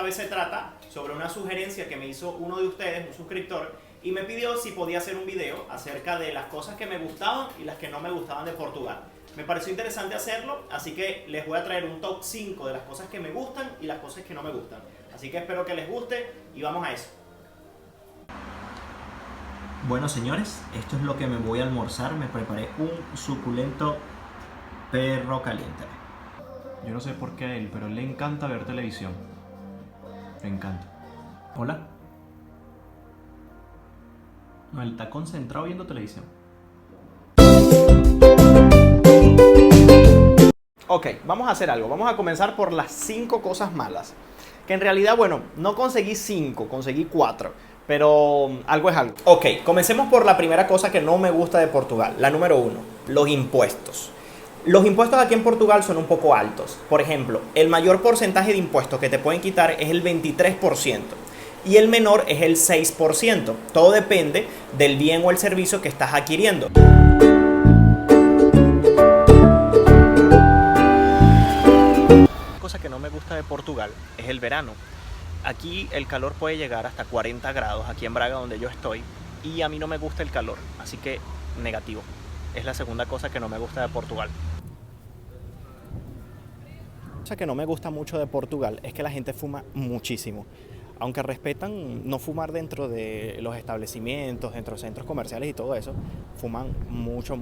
esta vez se trata sobre una sugerencia que me hizo uno de ustedes, un suscriptor, y me pidió si podía hacer un video acerca de las cosas que me gustaban y las que no me gustaban de Portugal. Me pareció interesante hacerlo, así que les voy a traer un top 5 de las cosas que me gustan y las cosas que no me gustan. Así que espero que les guste y vamos a eso. Bueno, señores, esto es lo que me voy a almorzar. Me preparé un suculento perro caliente. Yo no sé por qué a él, pero le encanta ver televisión. Le encanta. Hola. No, él está concentrado viendo televisión. Ok, vamos a hacer algo. Vamos a comenzar por las 5 cosas malas. Que en realidad, bueno, no conseguí 5, conseguí 4. Pero algo es algo. Ok, comencemos por la primera cosa que no me gusta de Portugal. La número 1, los impuestos. Los impuestos aquí en Portugal son un poco altos. Por ejemplo, el mayor porcentaje de impuestos que te pueden quitar es el 23% y el menor es el 6%. Todo depende del bien o el servicio que estás adquiriendo. Cosa que no me gusta de Portugal es el verano. Aquí el calor puede llegar hasta 40 grados, aquí en Braga donde yo estoy, y a mí no me gusta el calor, así que negativo. Es la segunda cosa que no me gusta de Portugal. Cosa que no me gusta mucho de Portugal es que la gente fuma muchísimo. Aunque respetan no fumar dentro de los establecimientos, dentro de centros comerciales y todo eso, fuman mucho,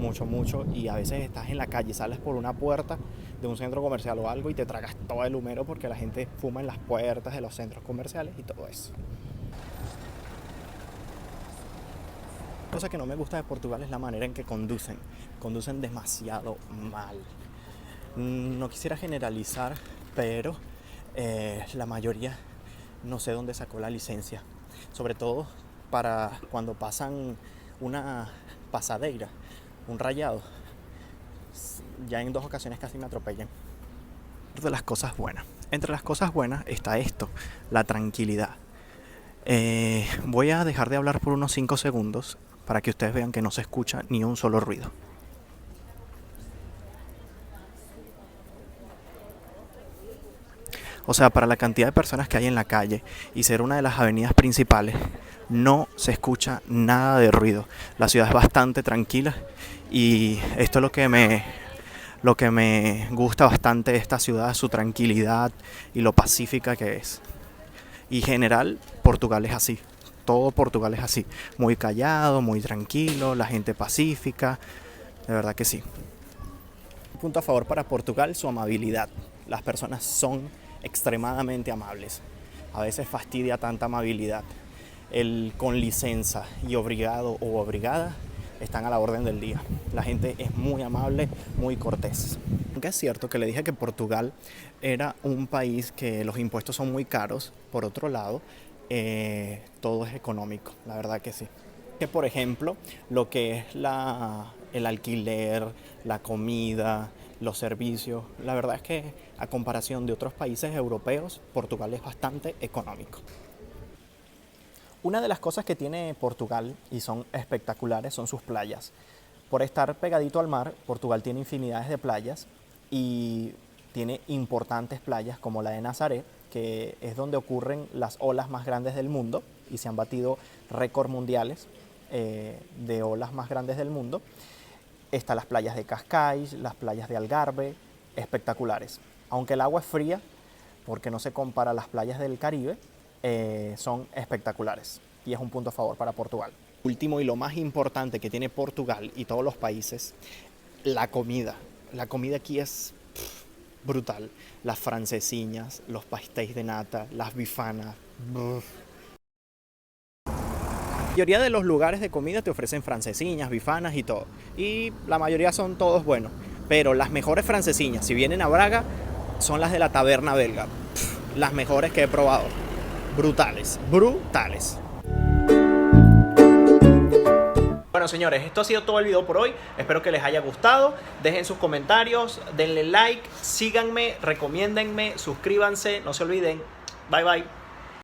y a veces estás en la calle, sales por una puerta de un centro comercial o algo y te tragas todo el humero porque la gente fuma en las puertas de los centros comerciales y todo eso. Cosa que no me gusta de Portugal es la manera en que conducen. Conducen demasiado mal. No quisiera generalizar, pero la mayoría no sé dónde sacó la licencia. Sobre todo para cuando pasan una pasadeira, un rayado. Ya en 2 ocasiones casi me atropellan. De las cosas buenas. Entre las cosas buenas está esto, la tranquilidad. Voy a dejar de hablar por unos 5 segundos para que ustedes vean que no se escucha ni un solo ruido. O sea, para la cantidad de personas que hay en la calle y ser una de las avenidas principales, no se escucha nada de ruido. La ciudad es bastante tranquila y esto es lo que me gusta bastante de esta ciudad, su tranquilidad y lo pacífica que es. Y en general, Portugal es así. Todo Portugal es así. Muy callado, muy tranquilo, la gente pacífica. De verdad que sí. Un punto a favor para Portugal, su amabilidad. Las personas son extremadamente amables. A veces fastidia tanta amabilidad. El con licencia y obrigado o obrigada están a la orden del día. La gente es muy amable, muy cortés. Aunque es cierto que le dije que Portugal era un país que los impuestos son muy caros, por otro lado, todo es económico, la verdad que sí. Que por ejemplo, lo que es el alquiler, la comida, los servicios, la verdad es que a comparación de otros países europeos, Portugal es bastante económico. Una de las cosas que tiene Portugal y son espectaculares son sus playas. Por estar pegadito al mar, Portugal tiene infinidades de playas y tiene importantes playas como la de Nazaré, que es donde ocurren las olas más grandes del mundo y se han batido récords mundiales de olas más grandes del mundo. Están las playas de Cascais, las playas de Algarve, espectaculares. Aunque el agua es fría, porque no se compara a las playas del Caribe, son espectaculares y es un punto a favor para Portugal. Último y lo más importante que tiene Portugal y todos los países, la comida. La comida aquí es brutal. Las francesiñas, los pastéis de nata, las bifanas. La mayoría de los lugares de comida te ofrecen francesiñas, bifanas y todo. Y la mayoría son todos buenos. Pero las mejores francesiñas, si vienen a Braga, son las de la Taberna Belga. Las mejores que he probado. Brutales, brutales. Bueno, señores, esto ha sido todo el video por hoy. Espero que les haya gustado. Dejen sus comentarios, denle like, síganme, recomiéndenme, suscríbanse, no se olviden. Bye bye.